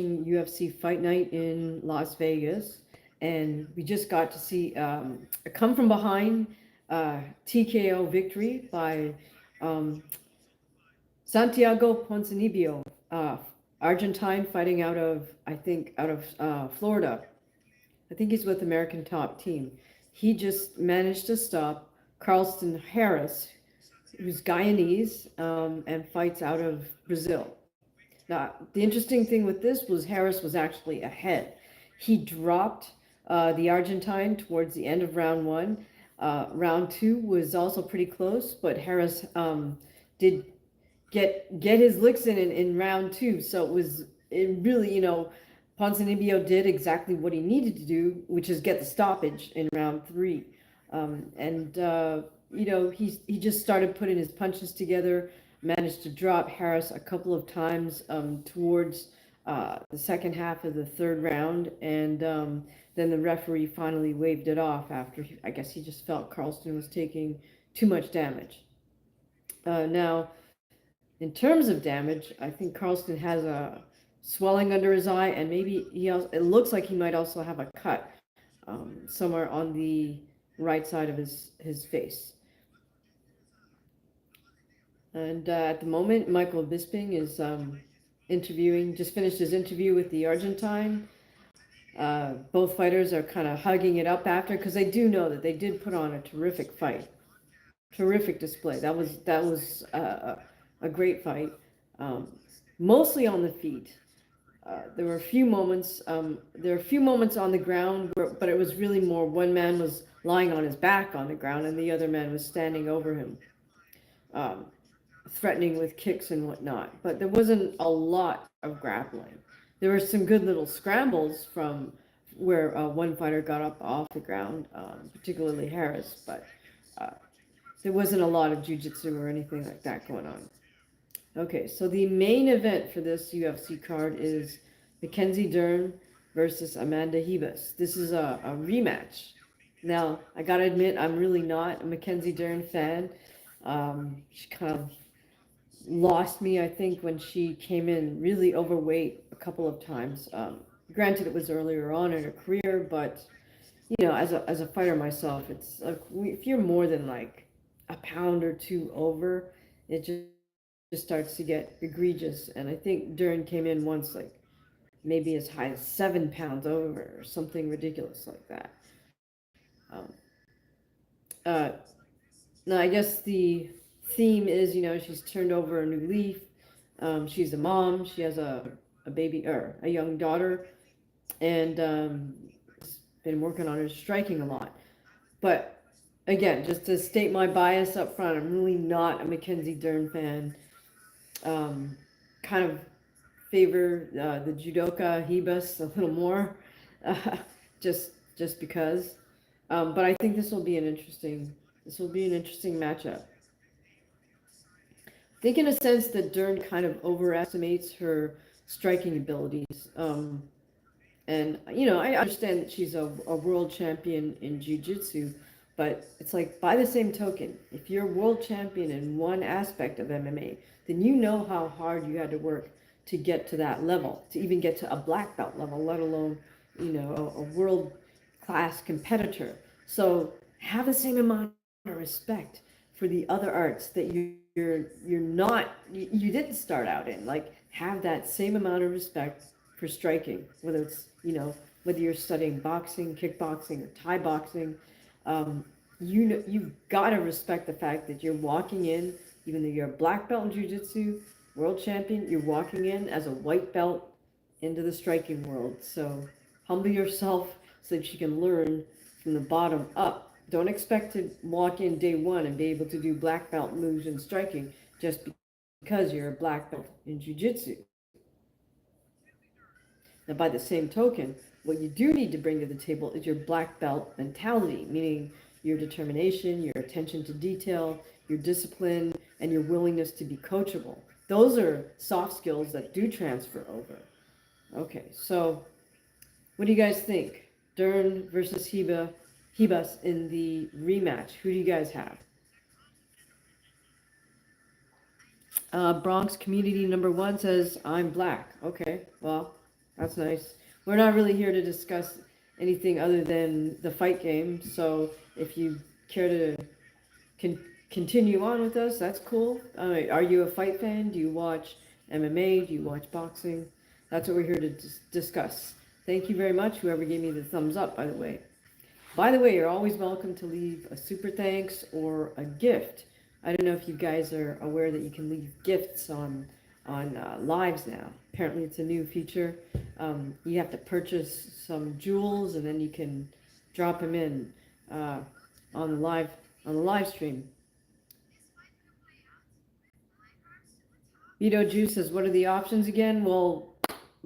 UFC Fight Night in Las Vegas, and we just got to see a come from behind TKO victory by um, Santiago Ponzinibbio, Argentine, fighting out of, I think, out of Florida. I think he's with American Top Team. He just managed to stop Carlston Harris, who's Guyanese, and fights out of Brazil. Now, the interesting thing with this was Harris was actually ahead. He dropped the Argentine towards the end of round one. Round two was also pretty close, but Harris did get his licks in round two. So it really, Ponzinibbio did exactly what he needed to do, which is get the stoppage in round three. And he just started putting his punches together, managed to drop Harris a couple of times towards the second half of the third round, and then the referee finally waved it off after I guess he just felt Carlston was taking too much damage. Now, in terms of damage, I think Carlston has a swelling under his eye, and maybe it looks like he might also have a cut somewhere on the right side of his face. And at the moment, Michael Bisping is just finished his interview with the Argentine. Both fighters are kind of hugging it up after, because they do know that they did put on a terrific fight. Terrific display. That was a great fight. Mostly on the feet. There were a few moments. There were a few moments on the ground, but it was really more one man was lying on his back on the ground, and the other man was standing over him, threatening with kicks and whatnot. But there wasn't a lot of grappling. There were some good little scrambles from where one fighter got up off the ground, particularly Harris, but there wasn't a lot of jiu-jitsu or anything like that going on. Okay, so the main event for this UFC card is Mackenzie Dern versus Amanda Ribas. This is a rematch. Now, I gotta admit, I'm really not a Mackenzie Dern fan. She kind of lost me, I think, when she came in really overweight a couple of times. Granted, it was earlier on in her career, but as a fighter myself, it's like if you're more than like a pound or two over, it just starts to get egregious. And I think Dern came in once like maybe as high as 7 pounds over or something ridiculous like that. Uh, Now, I guess the theme is, she's turned over a new leaf. She's a mom. She has a baby or a young daughter, and been working on her striking a lot. But again, just to state my bias up front, I'm really not a Mackenzie Dern fan. Kind of favor the judoka Ribas a little more, just because. But I think this will be an interesting matchup. I think in a sense that Dern kind of overestimates her striking abilities. And, I understand that she's a world champion in jiu-jitsu, but it's like, by the same token, if you're world champion in one aspect of MMA, then you know how hard you had to work to get to that level, to even get to a black belt level, let alone, a world-class competitor. So have the same amount of respect for the other arts that you're not, you didn't start out in. Like, have that same amount of respect for striking, whether it's, whether you're studying boxing, kickboxing, or Thai boxing. You've got to respect the fact that you're walking in, even though you're a black belt in jiu-jitsu, world champion, you're walking in as a white belt into the striking world. So humble yourself so that you can learn from the bottom up. Don't expect to walk in day one and be able to do black belt moves in striking just because you're a black belt in jiu-jitsu. Now, by the same token, what you do need to bring to the table is your black belt mentality, meaning your determination, your attention to detail, your discipline, and your willingness to be coachable. Those are soft skills that do transfer over. Okay, so what do you guys think? Dern versus Ribas in the rematch. Who do you guys have? Bronx Community number 1 says, I'm black. Okay, well, That's nice. We're not really here to discuss anything other than the fight game. So if you care to con- continue on with us, that's cool. Are you a fight fan? Do you watch MMA? Do you watch boxing? That's what we're here to discuss. Thank you very much, whoever gave me the thumbs up, by the way. By the way, you're always welcome to leave a super thanks or a gift. I don't know if you guys are aware that you can leave gifts on lives now. Apparently, it's a new feature. You have to purchase some jewels, and then you can drop them in uh, on the live stream. Vito Juice says, "What are the options again?" Well,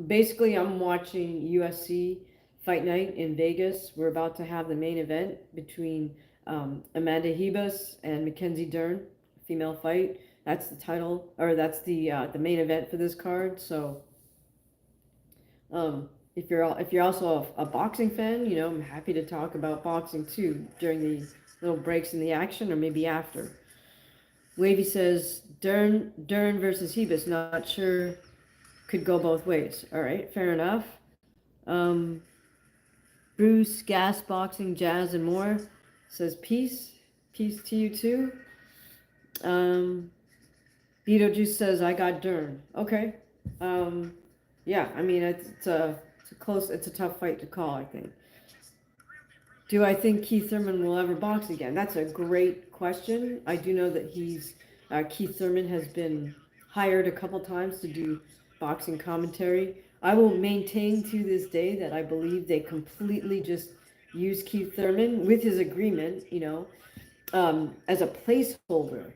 basically, I'm watching UFC Fight Night in Vegas. We're about to have the main event between Amanda Hebus and Mackenzie Dern, female fight. That's the title, or that's the main event for this card. So, if you're also a boxing fan, I'm happy to talk about boxing too during the little breaks in the action, or maybe after. Wavy says Dern versus Hebus. Not sure. Could go both ways. All right, fair enough. Um, Bruce, gas, boxing, jazz, and more says peace. Peace to you too. Beetlejuice says I got Dern. Okay. Um, yeah, I mean it's a tough fight to call, I think. Do I think Keith Thurman will ever box again? That's a great question. I do know that Keith Thurman has been hired a couple times to do boxing commentary. I will maintain to this day that I believe they completely just use Keith Thurman with his agreement, as a placeholder.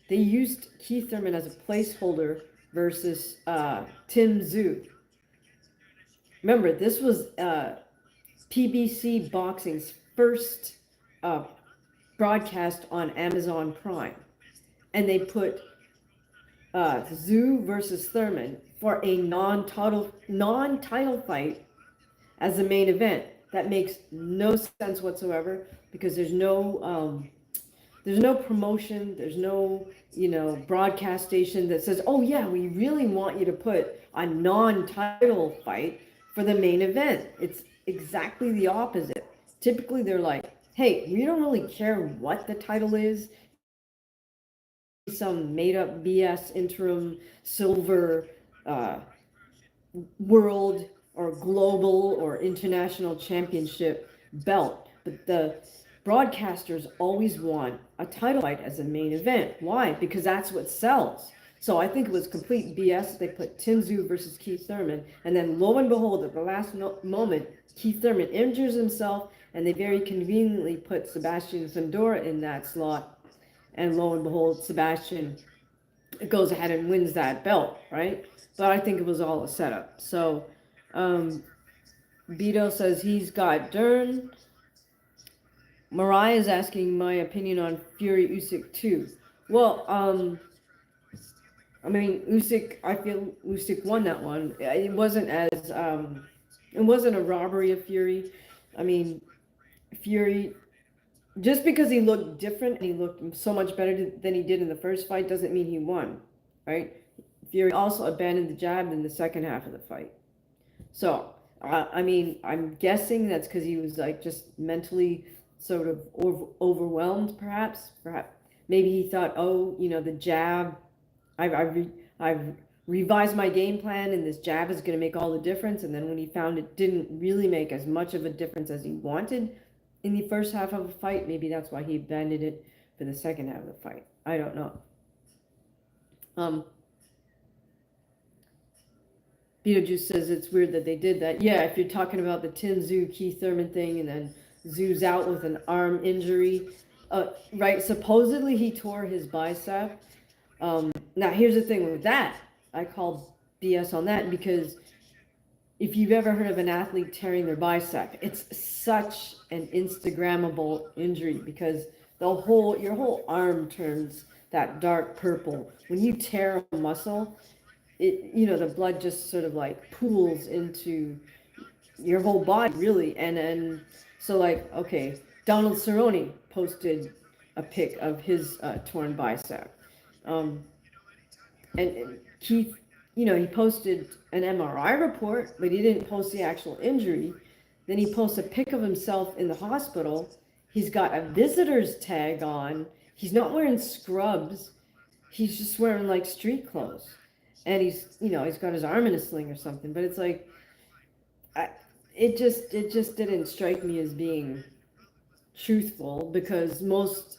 They used Keith Thurman as a placeholder versus Tim Zhu. Remember, this was PBC Boxing's first broadcast on Amazon Prime, and they put Zhu versus Thurman for a non-title fight as the main event. That makes no sense whatsoever because there's no promotion, there's no broadcast station that says, oh yeah, we really want you to put a non-title fight for the main event. It's exactly the opposite. Typically they're like, hey, we don't really care what the title is. Some made up BS interim silver world or global or international championship belt. But the broadcasters always want a title fight as a main event. Why? Because that's what sells. So I think it was complete BS. They put Tim Zhu versus Keith Thurman, and then lo and behold, at the last moment, Keith Thurman injures himself, and they very conveniently put Sebastian Fundora in that slot, and lo and behold, Sebastian goes ahead and wins that belt, right? But I think it was all a setup. So, Beto says he's got Dern. Mariah is asking my opinion on Fury Usyk too. Well, I mean, I feel Usyk won that one. It wasn't it wasn't a robbery of Fury. I mean, Fury, just because he looked different and he looked so much better than he did in the first fight doesn't mean he won, right? Fury also abandoned the jab in the second half of the fight. So, I mean, I'm guessing that's because he was like just mentally sort of overwhelmed, perhaps. Perhaps maybe he thought, oh, the jab. I've revised my game plan, and this jab is going to make all the difference. And then when he found it didn't really make as much of a difference as he wanted in the first half of the fight, maybe that's why he abandoned it for the second half of the fight. I don't know. Beetlejuice says it's weird that they did that. Yeah, if you're talking about the Tim Zhu Keith Thurman thing, and then Zhu's out with an arm injury, right? Supposedly he tore his bicep. Now here's the thing with that. I call BS on that because if you've ever heard of an athlete tearing their bicep, it's such an Instagrammable injury because your whole arm turns that dark purple. When you tear a muscle, the blood just sort of like pools into your whole body, really. And so, like, okay, Donald Cerrone posted a pic of his torn bicep. And Keith he posted an MRI report, but he didn't post the actual injury. Then he posts a pic of himself in the hospital. He's got a visitor's tag on. He's not wearing scrubs. He's just wearing like street clothes. And he's got his arm in a sling or something. But it's like, I, it just didn't strike me as being truthful, because most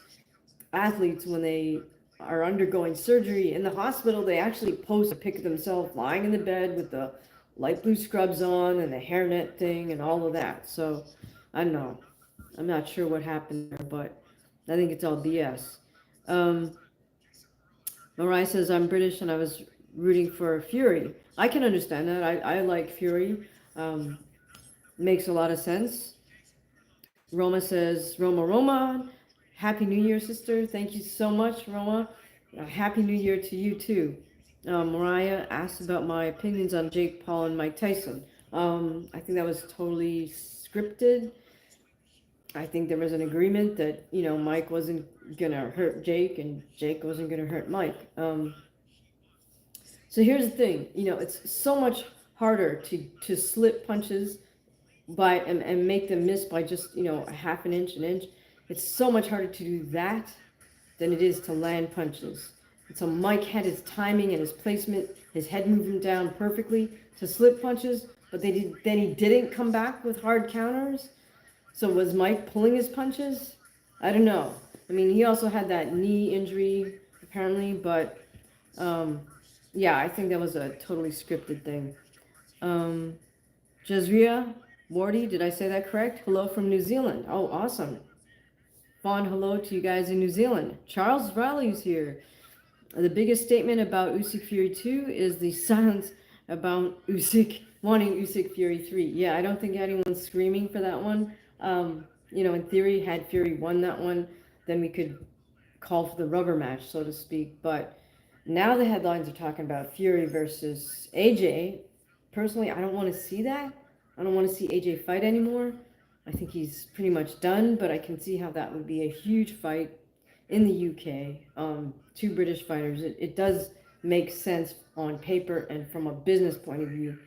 athletes, when they are undergoing surgery in the hospital, they actually post a pic of themselves lying in the bed with the light blue scrubs on and the hairnet thing and all of that. So I don't know. I'm not sure what happened there, but I think it's all BS. Um, Mariah says, I'm British and I was rooting for Fury. I can understand that. I like Fury. Um, Makes a lot of sense. Roma says, Roma, Happy New Year, sister. Thank you so much, Roma. Happy New Year to you, too. Mariah asked about my opinions on Jake Paul and Mike Tyson. I think that was totally scripted. I think there was an agreement that, Mike wasn't going to hurt Jake and Jake wasn't going to hurt Mike. So here's the thing, it's so much harder to slip punches and make them miss by just a half an inch. It's so much harder to do that than it is to land punches. And so Mike had his timing and his placement, his head moving down perfectly to slip punches, but then he didn't come back with hard counters. So was Mike pulling his punches? I don't know. I mean, he also had that knee injury apparently, but yeah, I think that was a totally scripted thing. Jazria Wardy, did I say that correct? Hello from New Zealand. Oh, awesome. Fond hello to you guys in New Zealand. Charles Riley's here. The biggest statement about Usyk Fury 2 is the silence about Usyk wanting Usyk Fury 3. Yeah, I don't think anyone's screaming for that one. In theory, had Fury won that one, then we could call for the rubber match, so to speak. But now the headlines are talking about Fury versus AJ. Personally, I don't want to see that. I don't want to see AJ fight anymore. I think he's pretty much done, but I can see how that would be a huge fight in the UK. Two British fighters. It does make sense on paper and from a business point of view.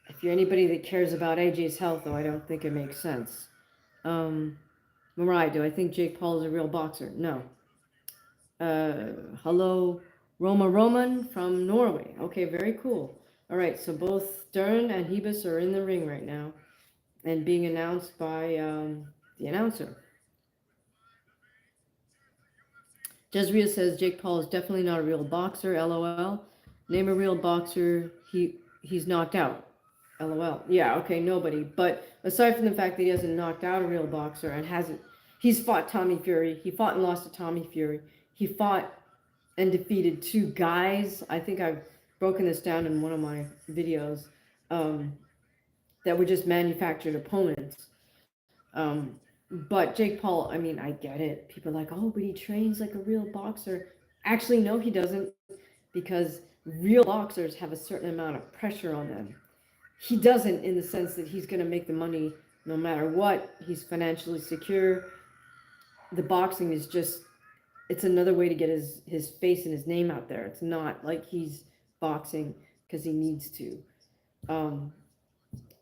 If you're anybody that cares about AJ's health, though, I don't think it makes sense. Mariah, do I think Jake Paul is a real boxer? No. Hello, Roma Roman from Norway. Okay, very cool. All right, so both Dern and Hebus are in the ring right now and being announced by the announcer. Jezreel says Jake Paul is definitely not a real boxer, LOL. Name a real boxer he's knocked out. LOL. Yeah, okay, nobody. But aside from the fact that he hasn't knocked out a real boxer and he's fought Tommy Fury. He fought and lost to Tommy Fury. He fought and defeated two guys. I think I've broken this down in one of my videos that were just manufactured opponents. But Jake Paul, I mean, I get it. People are like, oh, but he trains like a real boxer. Actually, no, he doesn't, because real boxers have a certain amount of pressure on them. He doesn't, in the sense that he's going to make the money no matter what. He's financially secure. The boxing is just, it's another way to get his face and his name out there. It's not like he's boxing because he needs to.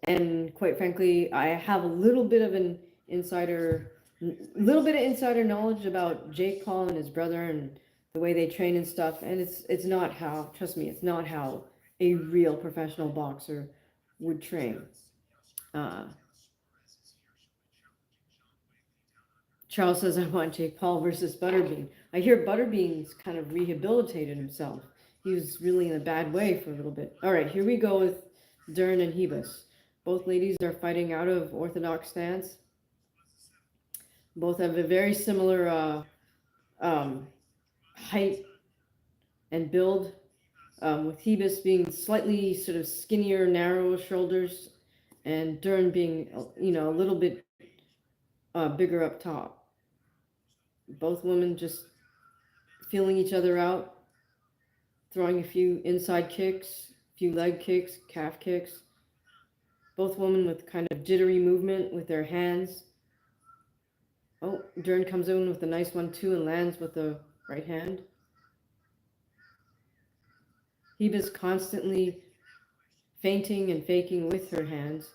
And quite frankly, I have a little bit of insider knowledge about Jake Paul and his brother and the way they train and stuff. And it's not how, trust me, it's not how a real professional boxer would train. Charles says, I want Jake Paul versus Butterbean. I hear Butterbean's kind of rehabilitated himself. He was really in a bad way for a little bit. All right, here we go with Dern and Hebus. Both ladies are fighting out of orthodox stance. Both have a very similar height and build, with Hebus being slightly sort of skinnier, narrow shoulders, and Dern being, a little bit bigger up top. Both women just feeling each other out, throwing a few inside kicks, a few leg kicks, calf kicks. Both women with kind of jittery movement with their hands. Oh, Dern comes in with a nice one too and lands with the right hand. Heba's constantly feinting and faking with her hands.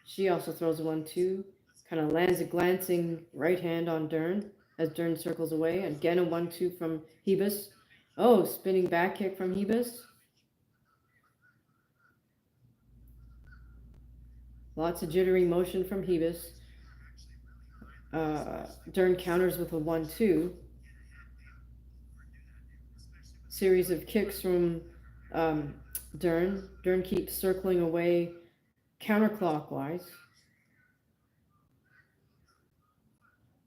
She also throws a 1-2, kind of lands a glancing right hand on Dern as Dern circles away. Again, a 1-2 from Hebus. Oh, spinning back kick from Hebus. Lots of jittery motion from Hebus. Dern counters with a 1-2. Series of kicks from Dern. Dern keeps circling away counterclockwise.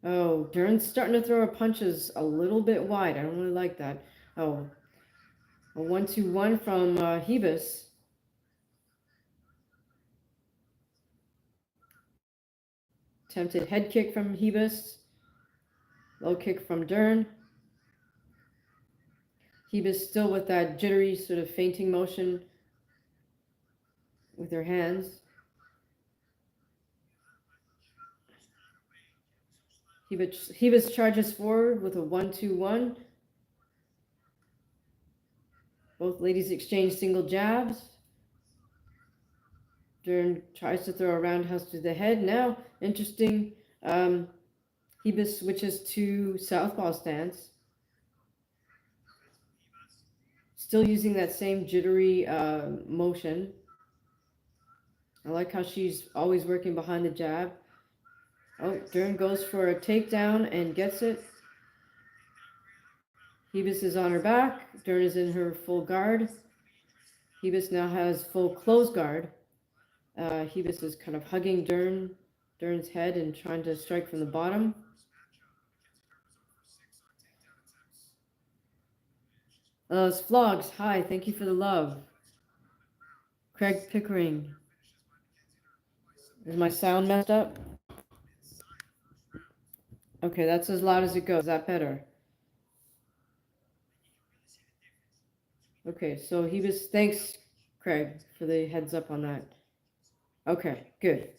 Oh, Dern's starting to throw her punches a little bit wide. I don't really like that. Oh, a 1-2-1 from Hebus. Attempted head kick from Hebus. Low kick from Dern. Hebus still with that jittery sort of feinting motion with her hands. Hebus charges forward with a 1-2-1. Both ladies exchange single jabs. Dern tries to throw a roundhouse to the head. Now, interesting. Hebus switches to southpaw stance. Still using that same jittery motion. I like how she's always working behind the jab. Oh, Dern goes for a takedown and gets it. Hebus is on her back. Dern is in her full guard. Hebus now has full close guard. Hebus is kind of hugging Dern's head and trying to strike from the bottom. It's Vlogs. Hi, thank you for the love. Craig Pickering. Is my sound messed up? Okay, that's as loud as it goes. Is that better? Okay, so thanks, Craig, for the heads up on that. Okay, good.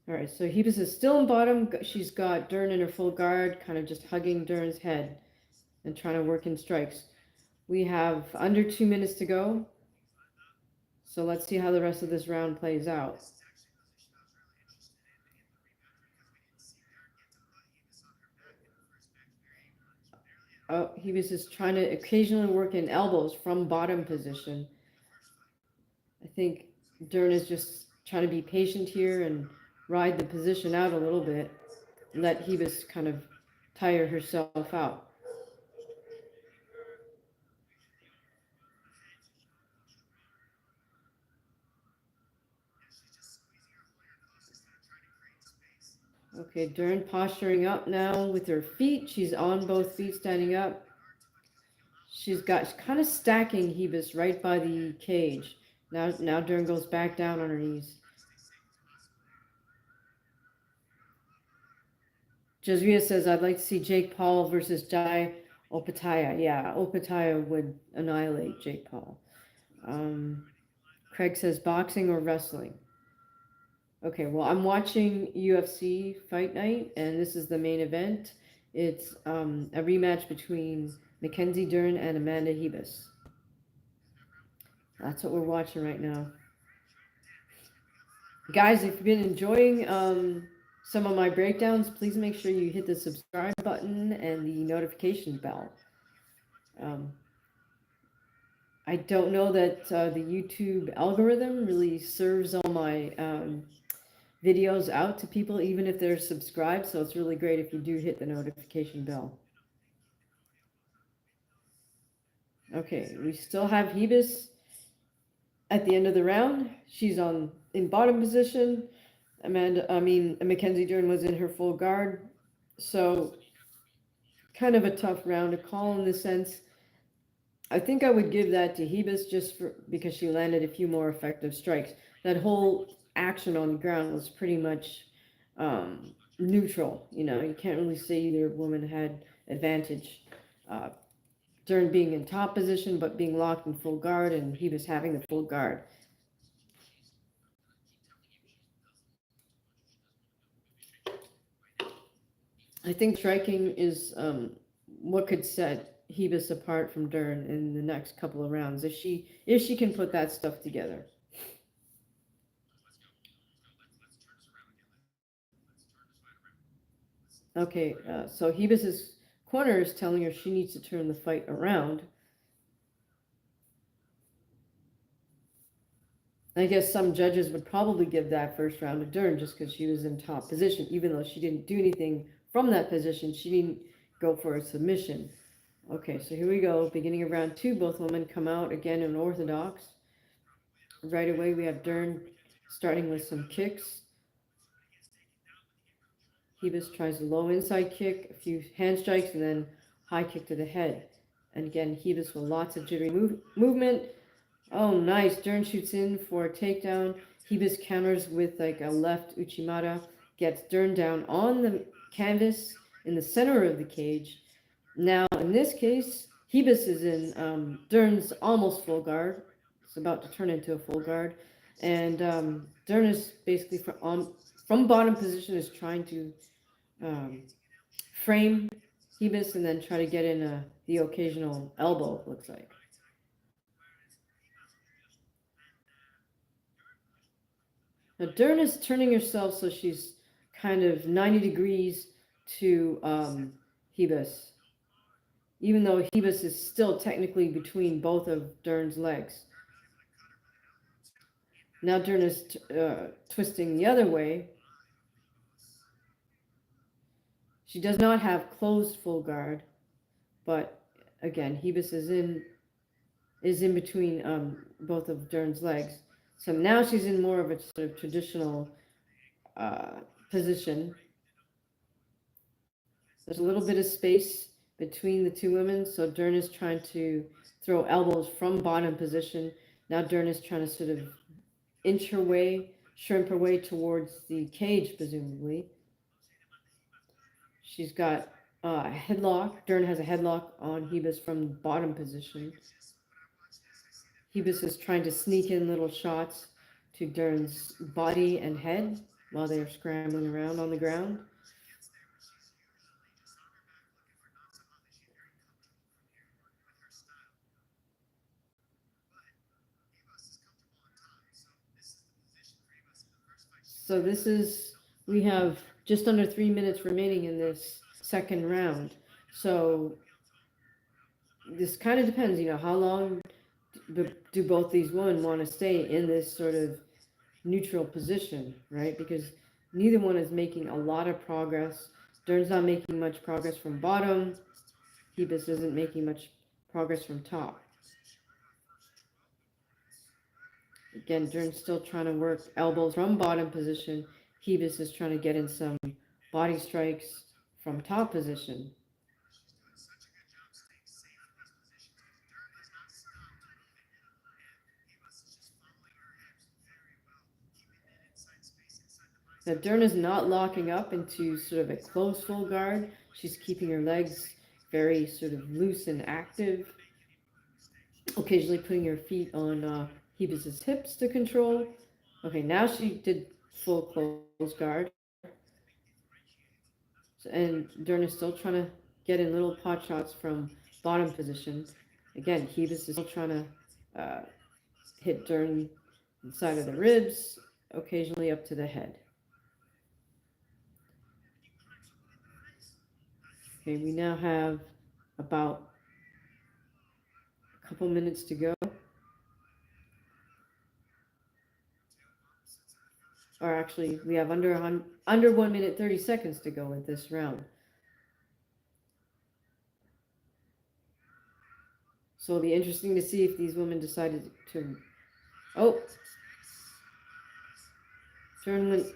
All right, so Hebus is still in bottom. She's got Dern in her full guard, kind of just hugging Dern's head and trying to work in strikes. We have under 2 minutes to go. So let's see how the rest of this round plays out. Oh, Hebus is trying to occasionally work in elbows from bottom position. I think Dern is just trying to be patient here and ride the position out a little bit. Let Hebus kind of tire herself out. Okay, Dern posturing up now with her feet. She's on both feet standing up. She's kind of stacking Hebus right by the cage. Now Dern goes back down on her knees. Jazria says, I'd like to see Jake Paul versus Jai Opataya. Yeah, Opataya would annihilate Jake Paul. Craig says, boxing or wrestling? Okay, well, I'm watching UFC Fight Night, and this is the main event. It's a rematch between Mackenzie Dern and Amanda Hebus. That's what we're watching right now. Guys, if you've been enjoying some of my breakdowns, please make sure you hit the subscribe button and the notification bell. I don't know that the YouTube algorithm really serves all my videos out to people, even if they're subscribed, so it's really great if you do hit the notification bell. Okay, we still have Hebus at the end of the round. She's in bottom position. Mackenzie Dern was in her full guard. So kind of a tough round to call in this sense. I think I would give that to Hebus because she landed a few more effective strikes. That whole action on the ground was pretty much neutral. You can't really say either woman had advantage. Dern being in top position, but being locked in full guard, and Hebus having the full guard. I think striking is what could set Hebus apart from Dern in the next couple of rounds if she can put that stuff together. Okay, so Hebus's corner is telling her she needs to turn the fight around. I guess some judges would probably give that first round to Dern just because she was in top position, even though she didn't do anything from that position. She didn't go for a submission. Okay, so here we go. Beginning of round two, both women come out again in orthodox. Right away, we have Dern starting with some kicks. Hebus tries a low inside kick, a few hand strikes, and then high kick to the head. And again, Hebus with lots of jittery movement. Oh, nice. Dern shoots in for a takedown. Hebus counters with like a left Uchimata, gets Dern down on the canvas in the center of the cage. Now, in this case, Hebus is in Dern's almost full guard. It's about to turn into a full guard. And Dern is basically from bottom position is trying to um, frame Hebus and then try to get in the occasional elbow, it looks like. Now, Dern is turning herself so she's kind of 90 degrees to Hebus, even though Hebus is still technically between both of Dern's legs. Now Dern is twisting the other way. She does not have closed full guard, but again, Hebus is in between both of Dern's legs. So now she's in more of a sort of traditional position. There's a little bit of space between the two women, so Dern is trying to throw elbows from bottom position. Now Dern is trying to sort of inch her way, shrimp her way towards the cage, presumably. She's got a headlock. Dern has a headlock on Hebus from bottom position. Hebus is trying to sneak in little shots to Dern's body and head while they're scrambling around on the ground. So we have just under 3 minutes remaining in this second round. So this kind of depends, how long do both these women want to stay in this sort of neutral position, right? Because neither one is making a lot of progress. Dern's not making much progress from bottom. Hebus isn't making much progress from top. Again, Dern's still trying to work elbows from bottom position. Hebus is trying to get in some body strikes from top position. Now, Dern is not locking up into sort of a close full guard. She's keeping her legs very sort of loose and active, occasionally putting her feet on Hebus's hips to control. Okay, now she did full close guard. And Dern is still trying to get in little pot shots from bottom position. Again, Hebus is still trying to hit Dern inside of the ribs, occasionally up to the head. Okay, we now have about a couple minutes to go. Or actually, we have under 1 minute 30 seconds to go with this round. So it'll be interesting to see if these women decided to. Oh, Dern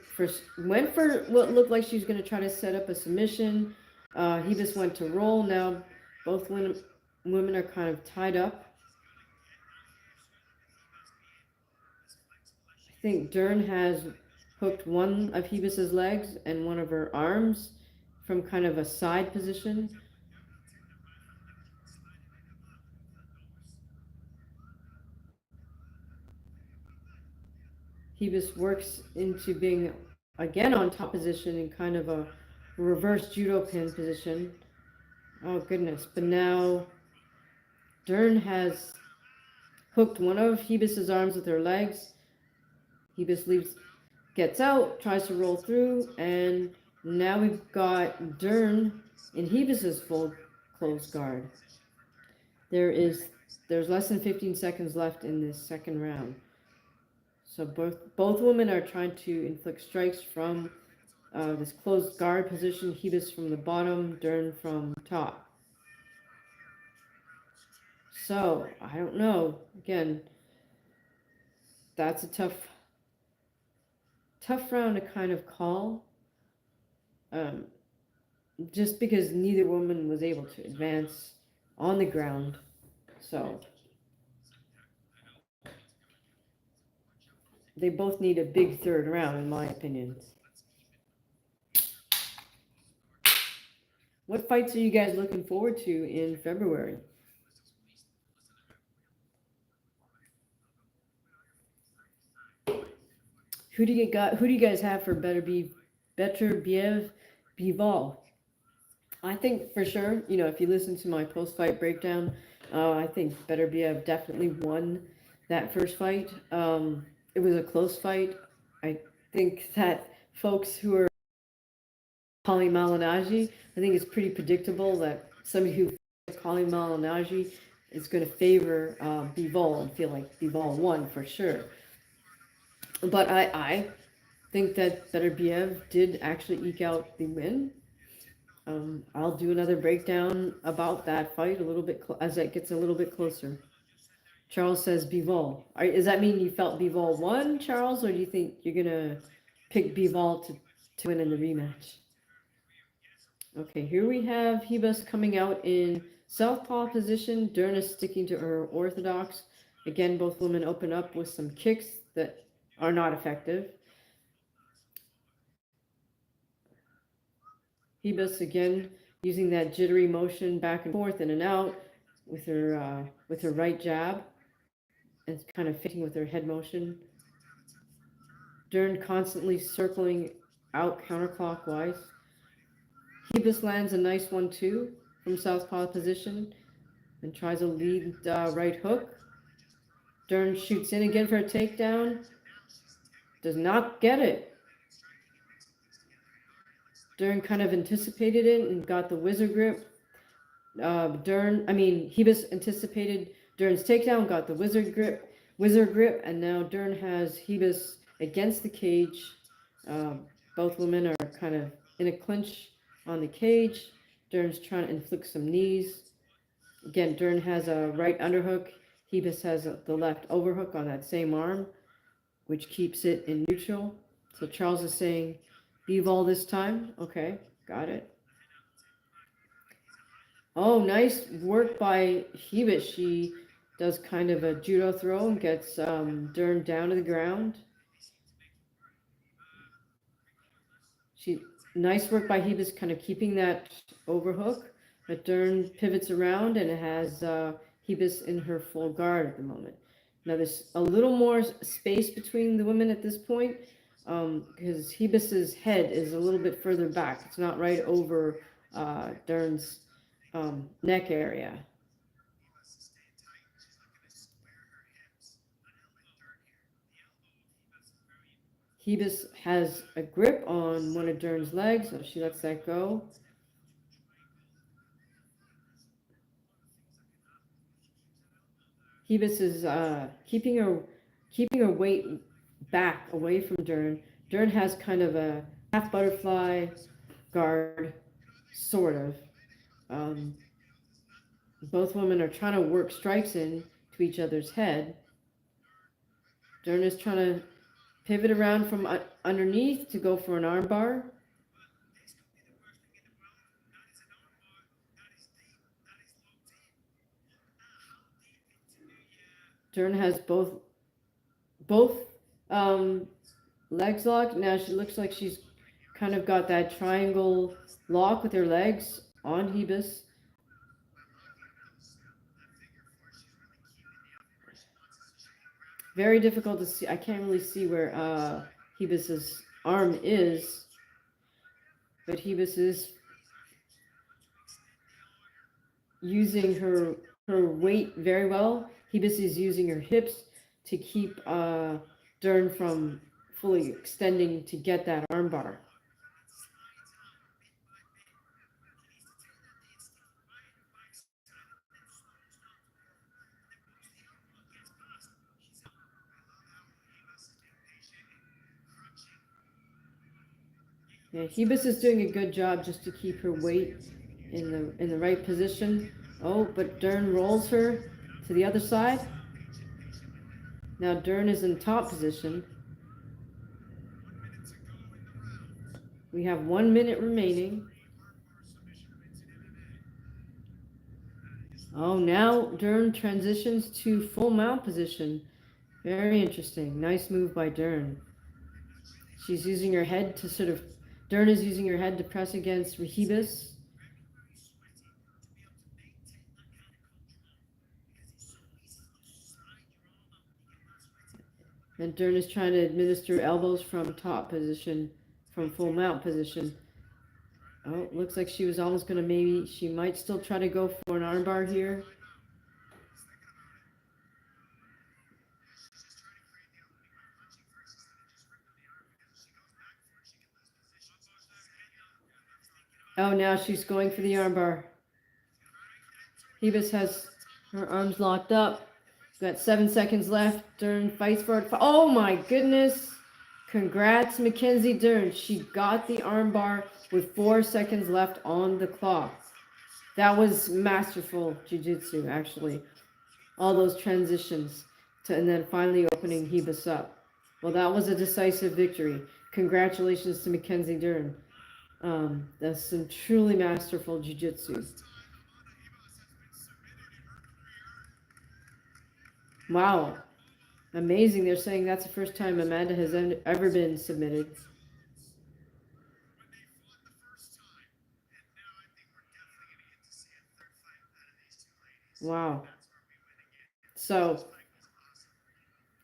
went for what looked like she was going to try to set up a submission. He just went to roll. Now both women are kind of tied up. I think Dern has hooked one of Hebus's legs and one of her arms from kind of a side position. Hebus works into being again on top position in kind of a reverse judo pin position. Oh goodness, but now Dern has hooked one of Hebus's arms with her legs. Hebus leaves, gets out, tries to roll through, and now we've got Dern in Hebus's full close guard. There's less than 15 seconds left in this second round. So both women are trying to inflict strikes from this closed guard position. Hebus from the bottom, Dern from top. So I don't know. Again, that's a tough round to kind of call. Just because neither woman was able to advance on the ground. So they both need a big third round, in my opinion. What fights are you guys looking forward to in February? Who do you guys have for Beterbiev Bivol? I think for sure, if you listen to my post-fight breakdown, I think Beterbiev definitely won that first fight. It was a close fight. I think that folks who are calling Malignaggi, I think it's pretty predictable that somebody who is calling Malignaggi is going to favor Bivol and feel like Bivol won for sure. But I think that Beterbiev did actually eke out the win. I'll do another breakdown about that fight a little bit as it gets a little bit closer. Charles says Bivol. Does that mean you felt Bivol won, Charles, or do you think you're gonna pick Bivol to win in the rematch? Okay, here we have Hebus coming out in southpaw position. Dern is sticking to her orthodox. Again, both women open up with some kicks that are not effective. Hebus again using that jittery motion back and forth, in and out with her right jab, and kind of fitting with her head motion. Dern constantly circling out counterclockwise. Hebus lands a nice 1-2 from southpaw position and tries a lead right hook. Dern shoots in again for a takedown. Does not get it. Dern kind of anticipated it and got the wizard grip. Hebus anticipated Dern's takedown, got the wizard grip, and now Dern has Hebus against the cage. Both women are kind of in a clinch on the cage. Dern's trying to inflict some knees. Again, Dern has a right underhook. Hebus has the left overhook on that same arm, which keeps it in neutral. So Charles is saying, Bivol this time. Okay, got it. Oh, nice work by Hebus. She does kind of a judo throw and gets Dern down to the ground. Nice work by Hebus, kind of keeping that overhook. But Dern pivots around and it has Hebus in her full guard at the moment. Now there's a little more space between the women at this point because Hebus's head is a little bit further back. It's not right over Dern's neck area. Hebus has a grip on one of Dern's legs, so she lets that go. Hebus is keeping her weight back away from Dern. Dern has kind of a half butterfly guard, sort of. Both women are trying to work strikes in to each other's head. Dern is trying to pivot around from underneath to go for an armbar. Dern has both legs locked. Now she looks like she's kind of got that triangle lock with her legs on Hebus. Very difficult to see. I can't really see where Hebus's arm is, but Hebus is using her her weight very well. Hibis is using her hips to keep Dern from fully extending to get that armbar. Yeah, Hibis is doing a good job just to keep her weight in the right position. Oh, but Dern rolls her to the other side. Now Dern is in top position. We have 1 minute remaining. Oh, now Dern transitions to full mount position. Very interesting. Nice move by Dern. She's using her head to sort of. Dern is using her head to press against Rahibis. And Dern is trying to administer elbows from top position, from full mount position. Oh, looks like she was almost going to maybe. She might still try to go for an armbar here. Oh, now she's going for the armbar. Hibis has her arms locked up. Got 7 seconds left. Dern fights for it. Oh my goodness. Congrats, Mackenzie Dern. She got the armbar with 4 seconds left on the clock. That was masterful jiu-jitsu, actually. All those transitions and then finally opening Hibis up. Well, that was a decisive victory. Congratulations to Mackenzie Dern. That's some truly masterful jiu-jitsu. Wow. Amazing. They're saying that's the first time Amanda has ever been submitted. Wow. So,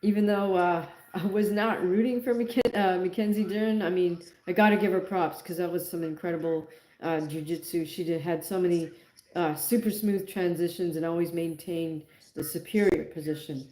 even though I was not rooting for Mackenzie Dern, I mean, I got to give her props because that was some incredible jiu-jitsu. She had so many super smooth transitions and always maintained the superior position.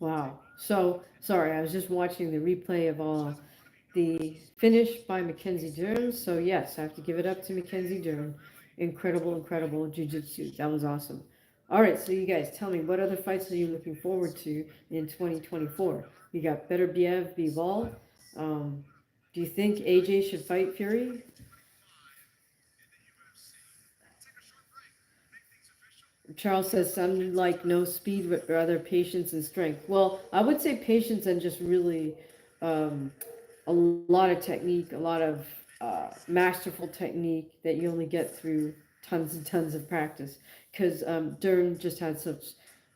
Wow. So, sorry, I was just watching the replay of all the finish by Mackenzie Dern. So, yes, I have to give it up to Mackenzie Dern. Incredible, incredible jiu-jitsu. That was awesome. All right, so you guys tell me, what other fights are you looking forward to in 2024? We got Beterbiev, Bivol. Do you think AJ should fight Fury? Charles says sounded like no speed, but rather patience and strength. Well, I would say patience and just really a lot of technique, a lot of masterful technique that you only get through tons and tons of practice. Because Dern just had such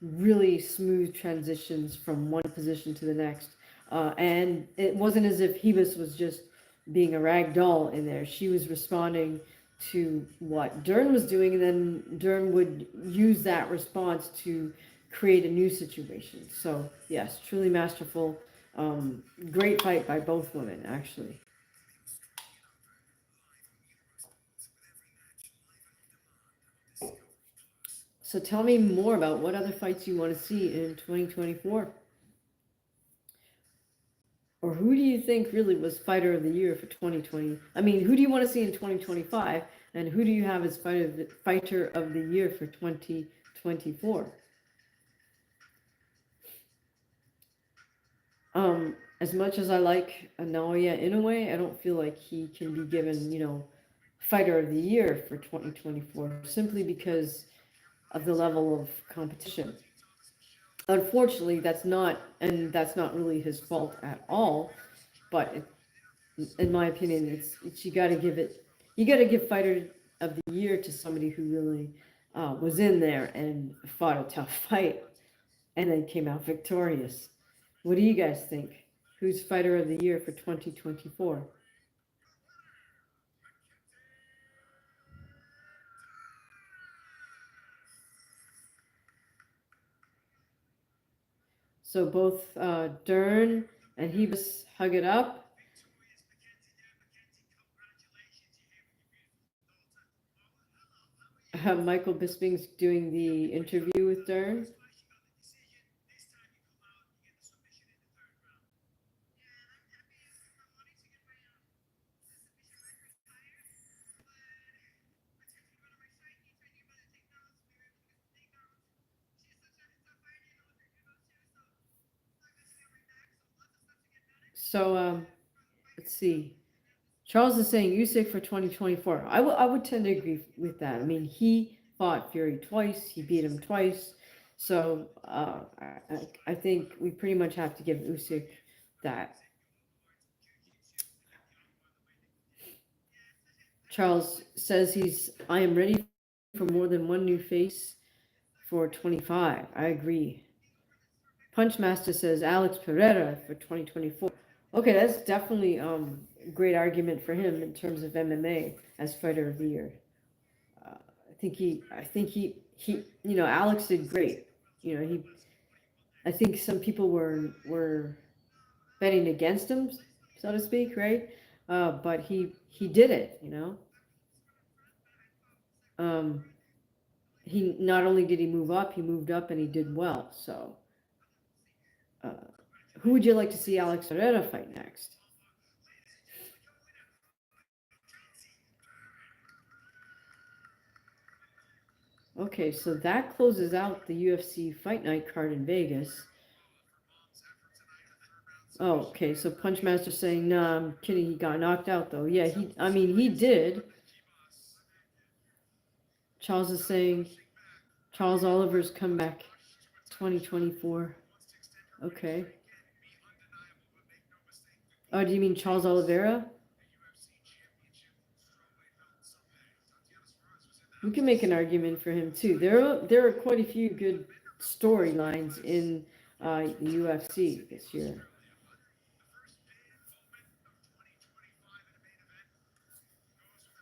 really smooth transitions from one position to the next. And it wasn't as if Hebus was just being a rag doll in there. She was responding to what Dern was doing, and then Dern would use that response to create a new situation. So, yes, truly masterful. Great fight by both women, actually. So, tell me more about what other fights you want to see in 2024. Or who do you think really was fighter of the year for 2020? I mean, who do you want to see in 2025? And who do you have as fighter of the year for 2024? As much as I like Naoya Inoue, I don't feel like he can be given, fighter of the year for 2024 simply because of the level of competition. Unfortunately, that's not really his fault at all. But in my opinion, you got to give fighter of the year to somebody who really was in there and fought a tough fight and then came out victorious. What do you guys think? Who's fighter of the year for 2024? So both Dern and Hebus hug it up. Michael Bisping's doing the interview with Dern. So let's see. Charles is saying Usyk for 2024. I would tend to agree with that. I mean, he fought Fury twice. He beat him twice. So I think we pretty much have to give Usyk that. Charles says I am ready for more than one new face for 25. I agree. Punchmaster says Alex Pereira for 2024. Okay, that's definitely a great argument for him in terms of MMA as fighter of the year. I think Alex did great. I think some people were betting against him, so to speak, right? But he did it. Um, he not only did he move up, he moved up and he did well. So, uh, who would you like to see Alex Herrera fight next? Okay, so that closes out the UFC Fight Night card in Vegas. Oh, okay, so Punchmaster saying, "No, I'm kidding. He got knocked out, though." Yeah, he did. Charles is saying, Charles Oliver's comeback, 2024. Okay. Oh, do you mean Charles Oliveira? We can make an argument for him too. There are quite a few good storylines in the UFC this year.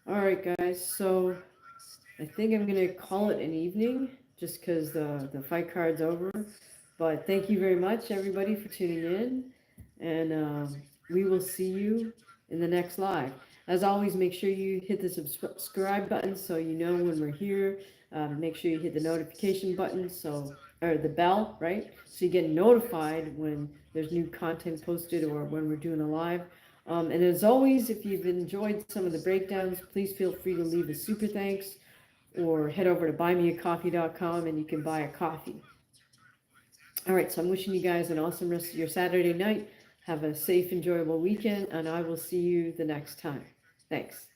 All right, guys. So I think I'm gonna call it an evening just because the fight card's over. But thank you very much, everybody, for tuning in, and we will see you in the next live. As always, make sure you hit the subscribe button so you know when we're here. Make sure you hit the notification button or the bell, right? So you get notified when there's new content posted or when we're doing a live. And as always, if you've enjoyed some of the breakdowns, please feel free to leave a super thanks or head over to buymeacoffee.com and you can buy a coffee. All right, so I'm wishing you guys an awesome rest of your Saturday night. Have a safe, enjoyable weekend, and I will see you the next time. Thanks.